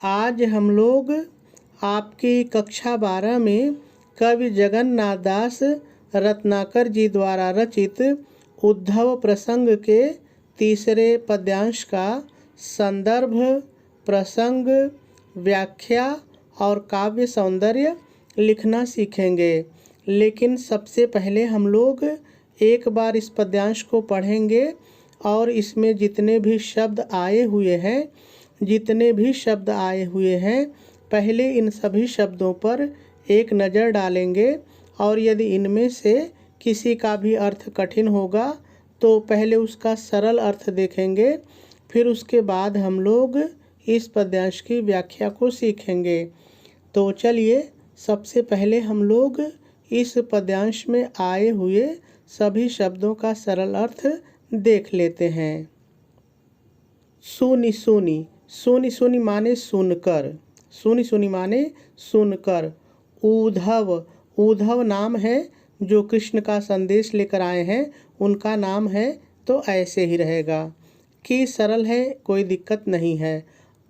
आज हम लोग आपकी कक्षा 12 में कवि जगन्नाथ दास रत्नाकर जी द्वारा रचित उद्धव प्रसंग के तीसरे पद्यांश का संदर्भ, प्रसंग, व्याख्या और काव्य सौंदर्य लिखना सीखेंगे। लेकिन सबसे पहले हम लोग एक बार इस पद्यांश को पढ़ेंगे और इसमें जितने भी शब्द आए हुए हैं पहले इन सभी शब्दों पर एक नज़र डालेंगे और यदि इनमें से किसी का भी अर्थ कठिन होगा तो पहले उसका सरल अर्थ देखेंगे, फिर उसके बाद हम लोग इस पद्यांश की व्याख्या को सीखेंगे। तो चलिए सबसे पहले हम लोग इस पद्यांश में आए हुए सभी शब्दों का सरल अर्थ देख लेते हैं। सुनी सुनी, सुनी सुनी माने सुनकर, सुनी सुनी माने सुनकर। उद्धव, उद्धव नाम है जो कृष्ण का संदेश लेकर आए हैं, उनका नाम है तो ऐसे ही रहेगा। कि सरल है, कोई दिक्कत नहीं है।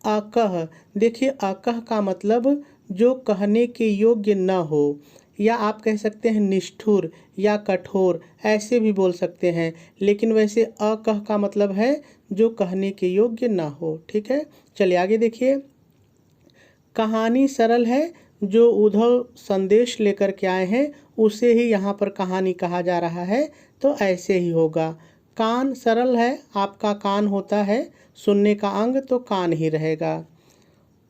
अकह, देखिए अकह का मतलब जो कहने के योग्य न हो, या आप कह सकते हैं निष्ठुर या कठोर, ऐसे भी बोल सकते हैं। लेकिन वैसे अकह का मतलब है जो कहने के योग्य ना हो। ठीक है, चलिए आगे देखिए। कहानी सरल है, जो उद्धव संदेश लेकर के आए हैं उसे ही यहाँ पर कहानी कहा जा रहा है, तो ऐसे ही होगा। कान सरल है, आपका कान होता है सुनने का अंग, तो कान ही रहेगा।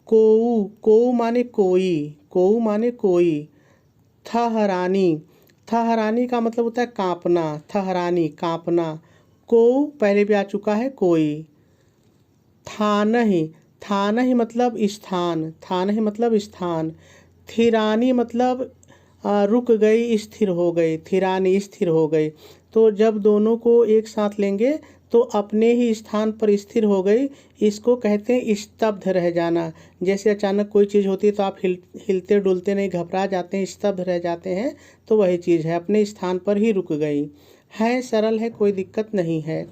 कोऊ, कोऊ माने कोई, कोऊ माने कोई। थहरानी, थहरानी का मतलब होता है कांपना, थहरानी कांपना। कोऊ पहले भी आ चुका है कोई। थानहि, थानहि मतलब स्थान, थानहि मतलब स्थान। थिरानी मतलब रुक गई, स्थिर हो गई, थिरानी स्थिर हो गई। तो जब दोनों को एक साथ लेंगे तो अपने ही स्थान पर स्थिर हो गई, इसको कहते हैं स्तब्ध रह जाना। जैसे अचानक कोई चीज़ होती है तो आप हिलते डुलते नहीं, घबरा जाते हैं, स्तब्ध रह जाते हैं, तो वही चीज़ है, अपने स्थान पर ही रुक गई। है सरल है, कोई दिक्कत नहीं है।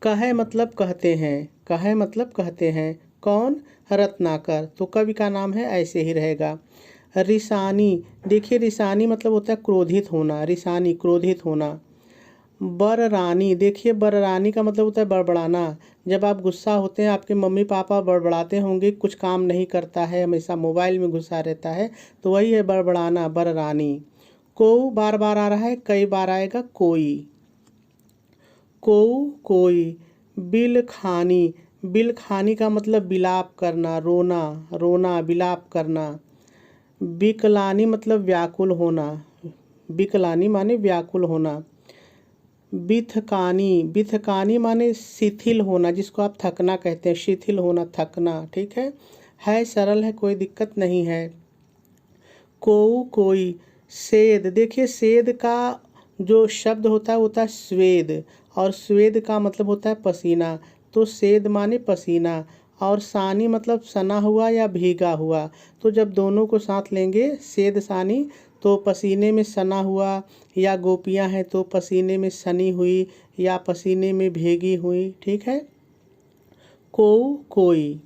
कहे मतलब कहते हैं, कहे मतलब कहते हैं। कौन? रत्नाकर, तो कवि का नाम है, ऐसे ही रहेगा। रिसानी, देखिए रिसानी मतलब होता है क्रोधित होना, रिसानी क्रोधित होना। बररानी, देखिए बररानी का मतलब होता है बड़बड़ाना। जब आप गुस्सा होते हैं, आपके मम्मी पापा बड़बड़ाते होंगे, कुछ काम नहीं करता है, हमेशा मोबाइल में घुसा रहता है, तो वही है बड़बड़ाना, बररानी। को बार बार आ रहा है, कई बार आएगा कोई। कोऊ कोई। बिल खानी, बिल खानी का मतलब बिलाप करना, रोना, रोना बिलाप करना। बिकलानी मतलब व्याकुल होना, बिकलानी माने व्याकुल होना। बिथकानी, बिथकानी माने शिथिल होना, जिसको आप थकना कहते हैं, शिथिल होना, थकना। ठीक है सरल है, कोई दिक्कत नहीं है। कोऊ कोई। सेद, देखिए सेद का जो शब्द होता है स्वेद, और स्वेद का मतलब होता है पसीना, तो सेद माने पसीना। और सानी मतलब सना हुआ या भीगा हुआ, तो जब दोनों को साथ लेंगे सेद सानी, तो पसीने में सना हुआ, या गोपियां हैं तो पसीने में सनी हुई या पसीने में भीगी हुई। ठीक है। कोऊ कोई।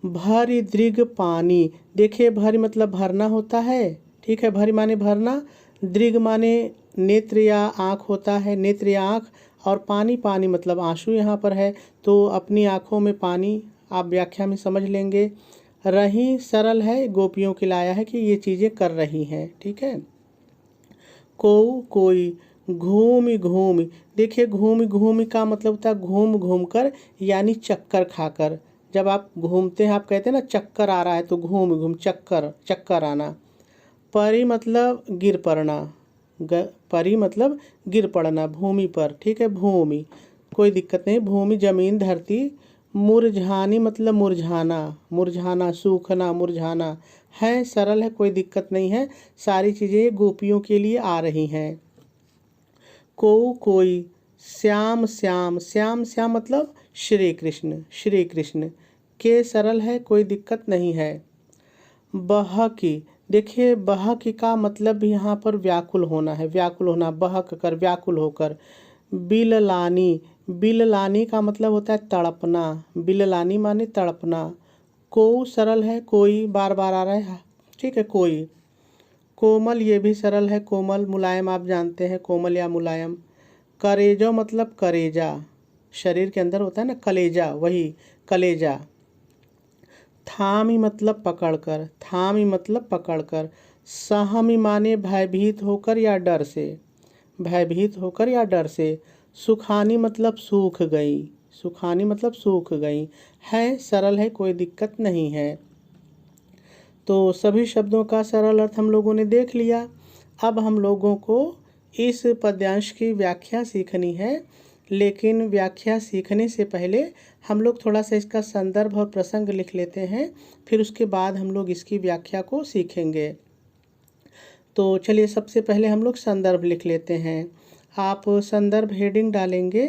भरी दृग पानी, देखिए भरी मतलब भरना होता है। ठीक है, भरी माने भरना, दृग माने नेत्र या आँख होता है, नेत्र या आँख, और पानी, पानी मतलब आंसू यहाँ पर है, तो अपनी आँखों में पानी, आप व्याख्या में समझ लेंगे। रही सरल है, गोपियों के लाया है कि ये चीज़ें कर रही हैं। ठीक है। कोऊ कोई। घूमि घूमि, देखिए घूमि घूमि का मतलब होता है घूम घूम कर, यानी चक्कर खाकर। जब आप घूमते हैं, आप कहते हैं ना चक्कर आ रहा है, तो घूम घूम चक्कर, चक्कर आना। परी मतलब गिर पड़ना, परी मतलब गिर पड़ना भूमि पर। ठीक है, भूमि कोई दिक्कत नहीं, भूमि जमीन धरती। मुरझानी मतलब मुरझाना, मुरझाना सूखना, मुरझाना। है सरल है, कोई दिक्कत नहीं है, सारी चीज़ें गोपियों के लिए आ रही हैं। कोऊ कोई। श्याम श्याम, श्याम श्याम मतलब श्री कृष्ण, श्री कृष्ण। के सरल है, कोई दिक्कत नहीं है। बहकी, देखिए बहकी का मतलब भी यहाँ पर व्याकुल होना है, व्याकुल होना, बहक कर, व्याकुल होकर। बिललानी, बिललानी का मतलब होता है तड़पना, बिललानी माने तड़पना। को सरल है, कोई बार बार आ रहा है, ठीक है, कोई। कोमल ये भी सरल है, कोमल। मुलायम आप जानते हैं, कोमल या मुलायम। करेजो मतलब करेजा, शरीर के अंदर होता है ना कलेजा, वही कलेजा। थामी मतलब पकड़कर, थामी मतलब पकड़कर। सहमी माने भयभीत होकर या डर से, भयभीत होकर या डर से। सुखानी मतलब सूख गई, सुखानी मतलब सूख गई। है सरल है, कोई दिक्कत नहीं है। तो सभी शब्दों का सरल अर्थ हम लोगों ने देख लिया। अब हम लोगों को इस पद्यांश की व्याख्या सीखनी है, लेकिन व्याख्या सीखने से पहले हम लोग थोड़ा सा इसका संदर्भ और प्रसंग लिख लेते हैं, फिर उसके बाद हम लोग इसकी व्याख्या को सीखेंगे। तो चलिए सबसे पहले हम लोग संदर्भ लिख लेते हैं। आप संदर्भ हेडिंग डालेंगे,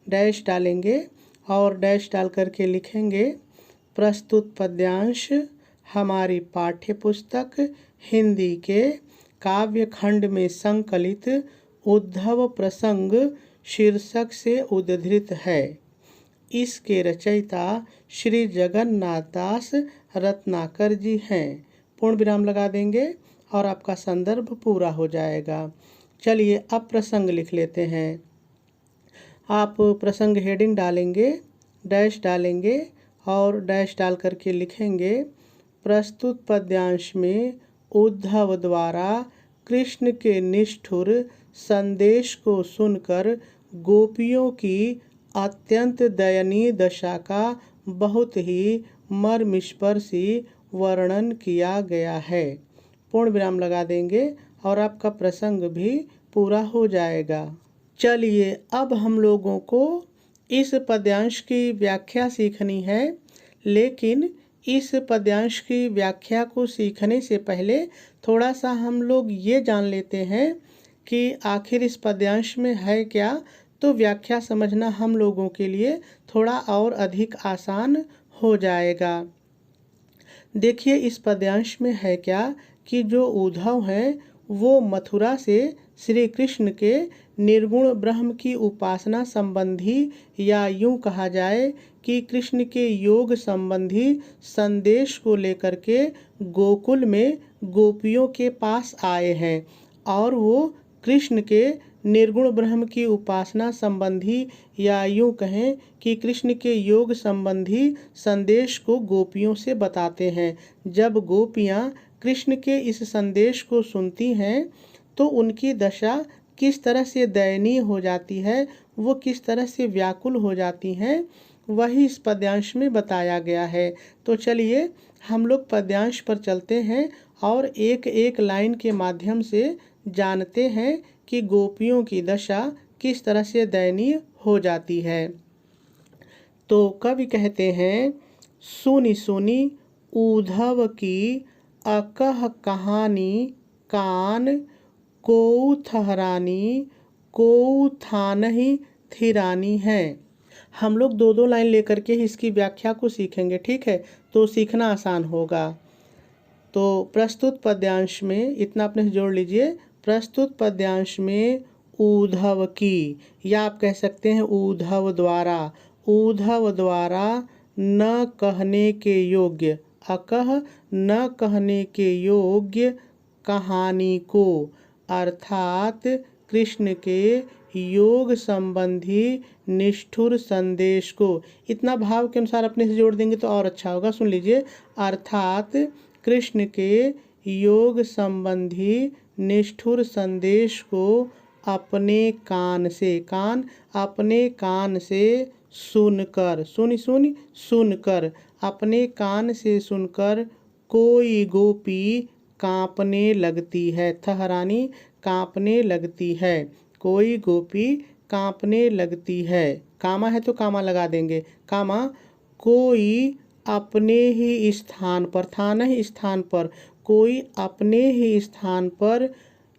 डैश डालेंगे और डैश डाल करके लिखेंगे प्रस्तुत पद्यांश हमारी पाठ्य पुस्तक हिंदी के काव्य खंड में संकलित उद्धव प्रसंग शीर्षक से उद्धृत है। इसके रचयिता श्री जगन्नाथ दास रत्नाकर जी हैं। पूर्ण विराम लगा देंगे और आपका संदर्भ पूरा हो जाएगा। चलिए अब प्रसंग लिख लेते हैं। आप प्रसंग हेडिंग डालेंगे, डैश डालेंगे और डैश डाल करके लिखेंगे प्रस्तुत पद्यांश में उद्धव द्वारा कृष्ण के निष्ठुर संदेश को सुनकर गोपियों की अत्यंत दयनीय दशा का बहुत ही मर्मस्पर्शी वर्णन किया गया है। पूर्ण विराम लगा देंगे और आपका प्रसंग भी पूरा हो जाएगा। चलिए अब हम लोगों को इस पद्यांश की व्याख्या सीखनी है, लेकिन इस पद्यांश की व्याख्या को सीखने से पहले थोड़ा सा हम लोग ये जान लेते हैं कि आखिर इस पद्यांश में है क्या, तो व्याख्या समझना हम लोगों के लिए थोड़ा और अधिक आसान हो जाएगा। देखिए इस पद्यांश में है क्या कि जो उद्धव हैं वो मथुरा से श्री कृष्ण के निर्गुण ब्रह्म की उपासना संबंधी या यूं कहा जाए कि कृष्ण के योग संबंधी संदेश को लेकर के गोकुल में गोपियों के पास आए हैं और वो कृष्ण के निर्गुण ब्रह्म की उपासना संबंधी या यूं कहें कि कृष्ण के योग संबंधी संदेश को गोपियों से बताते हैं। जब गोपियां कृष्ण के इस संदेश को सुनती हैं तो उनकी दशा किस तरह से दयनीय हो जाती है, वो किस तरह से व्याकुल हो जाती हैं, वही इस पद्यांश में बताया गया है। तो चलिए हम लोग पद्यांश पर चलते हैं और एक एक लाइन के माध्यम से जानते हैं कि गोपियों की दशा किस तरह से दयनीय हो जाती है। तो कवि कहते हैं, सुनी सुनी उद्धव की अकह कहानी कान को थहरानी को थानहि थिरानी है। हम लोग दो दो लाइन लेकर के इसकी व्याख्या को सीखेंगे, ठीक है, तो सीखना आसान होगा। तो प्रस्तुत पद्यांश में इतना अपने जोड़ लीजिए, प्रस्तुत पद्यांश में उद्धव की, या आप कह सकते हैं उद्धव द्वारा, उद्धव द्वारा न कहने के योग्य, अकह न कहने के योग्य कहानी को, अर्थात कृष्ण के योग संबंधी निष्ठुर संदेश को। इतना भाव के अनुसार अपने से जोड़ देंगे तो और अच्छा होगा। सुन लीजिए, अर्थात कृष्ण के योग संबंधी निष्ठुर संदेश को अपने कान से, कान अपने कान से सुनकर, सुनकर, अपने कान से सुनकर कोई गोपी कांपने लगती है, थहरानी कांपने लगती है, कोई गोपी कांपने लगती है। कामा है तो कामा लगा देंगे, कामा कोई अपने ही स्थान पर, थान ही स्थान पर, कोई अपने ही स्थान पर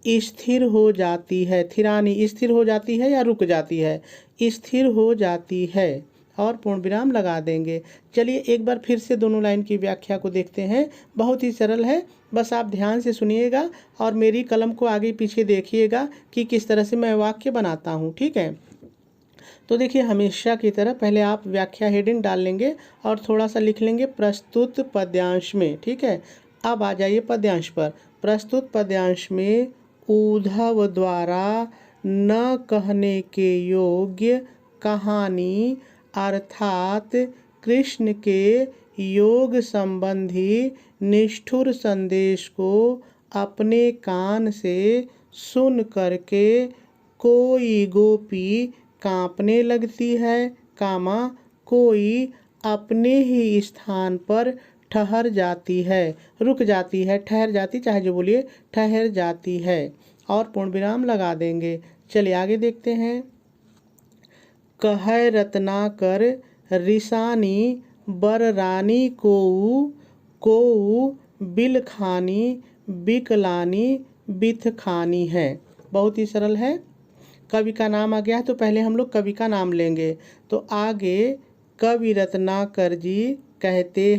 स्थिर हो जाती है, थिरानी स्थिर हो जाती है या रुक जाती है, स्थिर हो जाती है, और पूर्ण विराम लगा देंगे। चलिए एक बार फिर से दोनों लाइन की व्याख्या को देखते हैं। बहुत ही सरल है, बस आप ध्यान से सुनिएगा और मेरी कलम को आगे पीछे देखिएगा कि किस तरह से मैं वाक्य बनाता हूँ, ठीक है। तो देखिए हमेशा की तरह पहले आप व्याख्या हेडिंग डाल लेंगे और थोड़ा सा लिख लेंगे प्रस्तुत पद्यांश में, ठीक है। अब आ जाइए पद्यांश पर। प्रस्तुत पद्यांश में उद्धव द्वारा न कहने के योग्य कहानी अर्थात कृष्ण के योग संबंधी निष्ठुर संदेश को अपने कान से सुन करके कोई गोपी कांपने लगती है, कोई अपने ही स्थान पर ठहर जाती है, रुक जाती है, ठहर जाती, चाहे जो बोलिए, ठहर जाती है। और पूर्ण विराम लगा देंगे। चलिए आगे देखते हैं। कह रत्नाकर रिसानी बर रानी को बिलखानी बिकलानी बिथखानी है। बहुत ही सरल है। कवि का नाम आ गया है तो पहले हम लोग कवि का नाम लेंगे। तो आगे कवि रत्नाकर जी कहते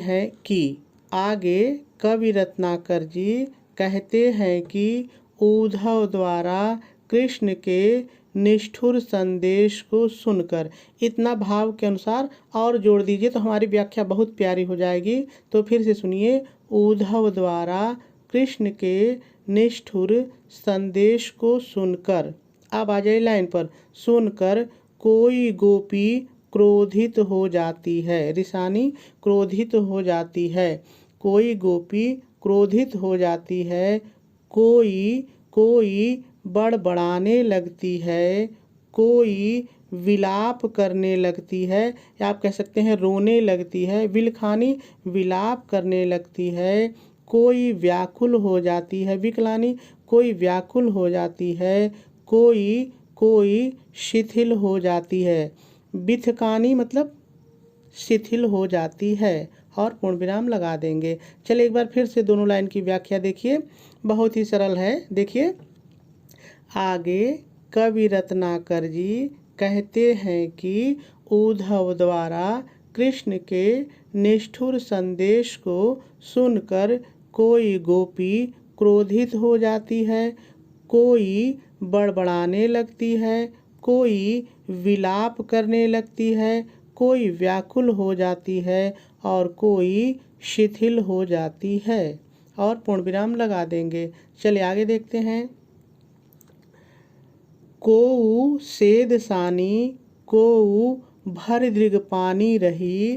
हैं कि उद्धव द्वारा कृष्ण के निष्ठुर संदेश को सुनकर, इतना भाव के अनुसार और जोड़ दीजिए तो हमारी व्याख्या बहुत प्यारी हो जाएगी। तो फिर से सुनिए। उद्धव द्वारा कृष्ण के निष्ठुर संदेश को सुनकर, अब आ जाए लाइन पर, सुनकर कोई गोपी क्रोधित हो जाती है। रिसानी क्रोधित हो जाती है, कोई गोपी क्रोधित हो जाती है, कोई बड़बड़ाने लगती है, कोई विलाप करने लगती है, या आप कह सकते हैं रोने लगती है। विलखानी विलाप करने लगती है, कोई व्याकुल हो जाती है। विकलानी कोई व्याकुल हो जाती है, कोई शिथिल हो जाती है। बिथकानी मतलब शिथिल हो जाती है। और पूर्ण विराम लगा देंगे। चलिए एक बार फिर से दोनों लाइन की व्याख्या देखिए, बहुत ही सरल है। देखिए आगे कवि रत्नाकर जी कहते हैं कि उद्धव द्वारा कृष्ण के निष्ठुर संदेश को सुनकर कोई गोपी क्रोधित हो जाती है, कोई बड़बड़ाने लगती है, कोई विलाप करने लगती है, कोई व्याकुल हो जाती है और कोई शिथिल हो जाती है। और पूर्ण विराम लगा देंगे। चलिए आगे देखते हैं। कोऊ सेद सानी कोऊ भर दृग पानी रही,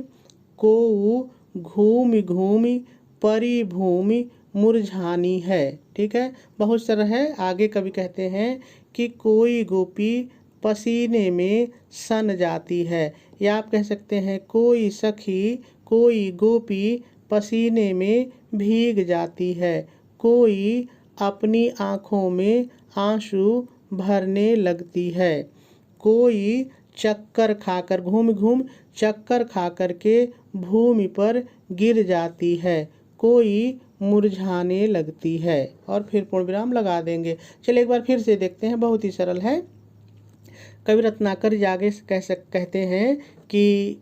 कोऊ घूमि घूमि परी भूमि मुरझानी है। ठीक है, बहुत सरल है। आगे कवि कहते हैं कि कोई गोपी पसीने में सन जाती है, या आप कह सकते हैं कोई सखी कोई गोपी पसीने में भीग जाती है, कोई अपनी आँखों में आंसू भरने लगती है, कोई चक्कर खाकर घूम घूम चक्कर खाकर के भूमि पर गिर जाती है, कोई मुरझाने लगती है। और फिर पूर्ण विराम लगा देंगे। चलिए एक बार फिर से देखते हैं, बहुत ही सरल है। कवि रत्नाकर आगे कहते हैं कि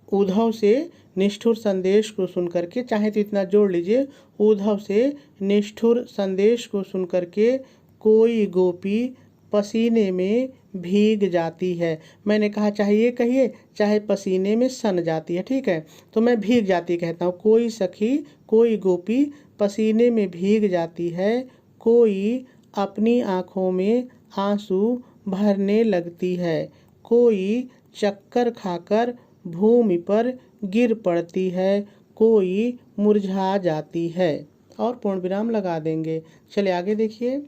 उद्धव से निष्ठुर संदेश को सुनकर के, चाहे तो इतना जोड़ लीजिए, उद्धव से निष्ठुर संदेश को सुनकर के कोई गोपी पसीने में भीग जाती है। मैंने कहा चाहे ये कहिए चाहे पसीने में सन जाती है, ठीक है, तो मैं भीग जाती कहता हूँ। कोई सखी कोई गोपी पसीने में भीग जाती है, कोई अपनी आँखों में आंसू भरने लगती है, कोई चक्कर खाकर भूमि पर गिर पड़ती है, कोई मुरझा जाती है। और पूर्ण विराम लगा देंगे। चले आगे देखिए।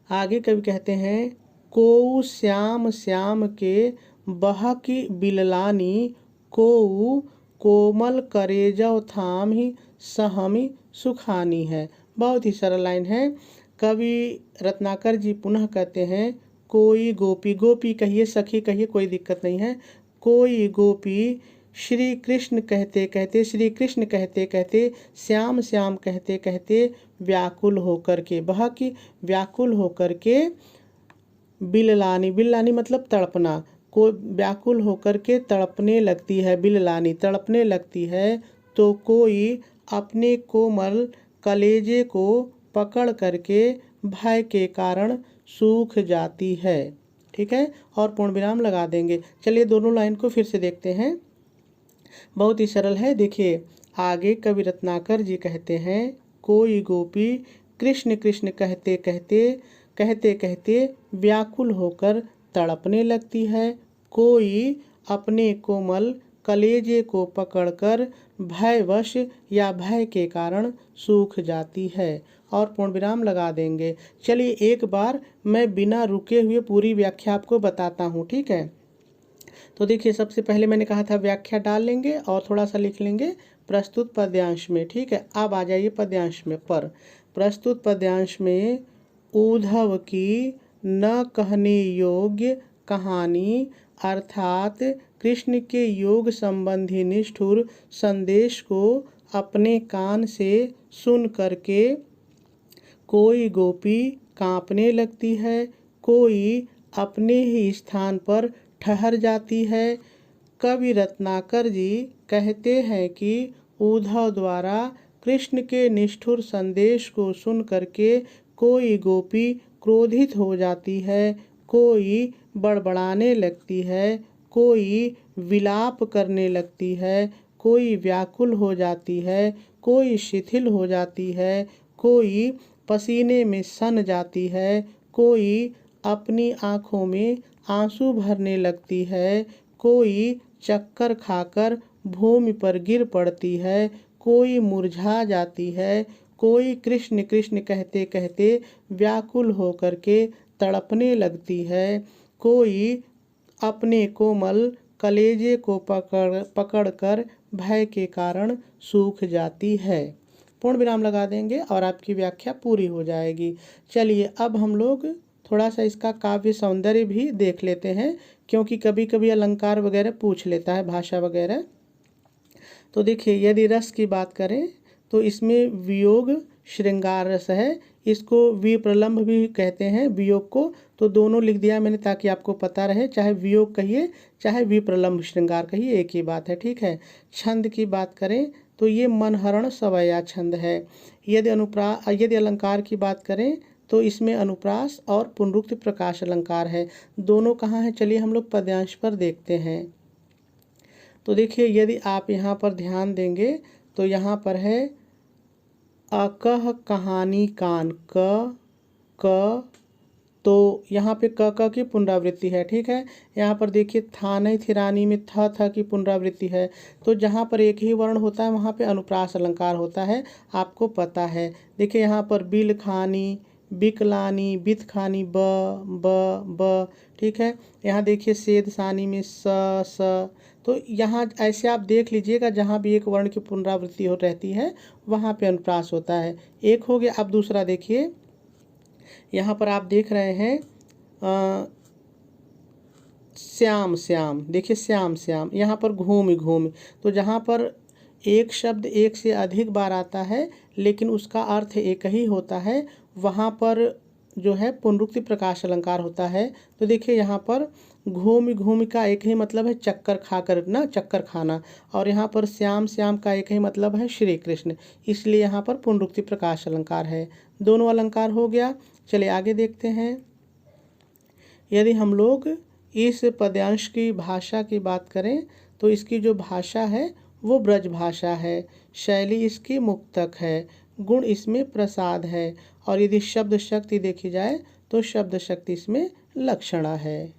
आगे कवि कहते हैं कोऊ श्याम श्याम के बहकी बिललानी, कोऊ कोमल करेजव थाम ही सहमी सुखानी है। बहुत ही सरल लाइन है। कवि रत्नाकर जी पुनः कहते हैं कोई गोपी, गोपी कहिए सखी कहिए कोई दिक्कत नहीं है, कोई गोपी श्री कृष्ण कहते कहते, श्री कृष्ण कहते कहते, श्याम श्याम कहते कहते व्याकुल होकर के, बहकी व्याकुल होकर के, बिललानी बिललानी मतलब तड़पना, को व्याकुल होकर के तड़पने लगती है, बिललानी तड़पने लगती है, तो कोई अपने कोमल कलेजे को पकड़ करके भय के कारण सूख जाती है। ठीक है, और पूर्ण विराम लगा देंगे। चलिए दोनों लाइन को फिर से देखते हैं, बहुत ही सरल है। देखिए आगे कवि रत्नाकर जी कहते हैं, कोई गोपी कृष्ण कृष्ण कहते कहते कहते कहते व्याकुल होकर तड़पने लगती है, कोई अपने कोमल कलेजे को पकड़कर भयवश या भय के कारण सूख जाती है, और पूर्ण विराम लगा देंगे। चलिए एक बार मैं बिना रुके हुए पूरी व्याख्या आपको बताता हूँ, ठीक है। तो देखिए सबसे पहले मैंने कहा था व्याख्या डाल लेंगे और थोड़ा सा लिख लेंगे प्रस्तुत पद्यांश में, ठीक है। अब आ जाइए पद्यांश में। पर प्रस्तुत पद्यांश में उद्धव की न कहने योग्य कहानी अर्थात कृष्ण के योग संबंधी निष्ठुर संदेश को अपने कान से सुन करके कोई गोपी कांपने लगती है, कोई अपने ही स्थान पर ठहर जाती है। कवि रत्नाकर जी कहते हैं कि उद्धव द्वारा कृष्ण के निष्ठुर संदेश को सुन करके कोई गोपी क्रोधित हो जाती है, कोई बड़बड़ाने लगती है, कोई विलाप करने लगती है, कोई व्याकुल हो जाती है, कोई शिथिल हो जाती है, कोई पसीने में सन जाती है, कोई अपनी आँखों में आंसू भरने लगती है, कोई चक्कर खाकर भूमि पर गिर पड़ती है, कोई मुरझा जाती है, कोई कृष्ण कृष्ण कहते कहते व्याकुल होकर के तड़पने लगती है, कोई अपने कोमल कलेजे को पकड़कर भय के कारण सूख जाती है। पूर्ण विराम लगा देंगे और आपकी व्याख्या पूरी हो जाएगी। चलिए अब हम लोग थोड़ा सा इसका काव्य सौंदर्य भी देख लेते हैं, क्योंकि कभी कभी अलंकार वगैरह पूछ लेता है, भाषा वगैरह। तो देखिए यदि रस की बात करें तो इसमें वियोग श्रृंगार रस है, इसको विप्रलंभ भी कहते हैं वियोग को, तो दोनों लिख दिया मैंने ताकि आपको पता रहे, चाहे वियोग कहिए चाहे विप्रलंभ श्रृंगार कहिए एक ही बात है, ठीक है। छंद की बात करें तो ये मनहरण सवैया छंद है। यदि अलंकार की बात करें तो इसमें अनुप्रास और पुनरुक्ति प्रकाश अलंकार है। दोनों कहाँ हैं, चलिए हम लोग पद्यांश पर देखते हैं। तो देखिए यदि आप यहाँ पर ध्यान देंगे तो यहाँ पर है अकह कहानी कान क, तो यहाँ पे क की पुनरावृत्ति है, ठीक है। यहाँ पर देखिए थाने थिरानी में थ की पुनरावृत्ति है, तो जहाँ पर एक ही वर्ण होता है वहाँ पे अनुप्रास अलंकार होता है, आपको पता है। देखिए यहाँ पर बिल खानी, बिकलानी, बित खानी ब, ठीक है। यहाँ देखिए सेद सानी में स, तो यहाँ ऐसे आप देख लीजिएगा जहाँ भी एक वर्ण की पुनरावृत्ति हो रहती है वहाँ पे अनुप्रास होता है। एक हो गया। अब दूसरा देखिए यहाँ पर आप देख रहे हैं श्याम श्याम, देखिए श्याम श्याम, यहाँ पर घूम घूम, तो जहाँ पर एक शब्द एक से अधिक बार आता है लेकिन उसका अर्थ एक ही होता है वहाँ पर जो है पुनरुक्ति प्रकाश अलंकार होता है। तो देखिए यहाँ पर घूम घूम का एक ही मतलब है चक्कर खाकर ना, चक्कर खाना, और यहाँ पर श्याम श्याम का एक ही मतलब है श्री कृष्ण, इसलिए यहाँ पर पुनरुक्ति प्रकाश अलंकार है। दोनों अलंकार हो गया। चलिए आगे देखते हैं। यदि हम लोग इस पद्यांश की भाषा की बात करें तो इसकी जो भाषा है वो ब्रज भाषा है, शैली इसकी मुक्तक है, गुण इसमें प्रसाद है, और यदि शब्द शक्ति देखी जाए तो शब्द शक्ति इसमें लक्षणा है।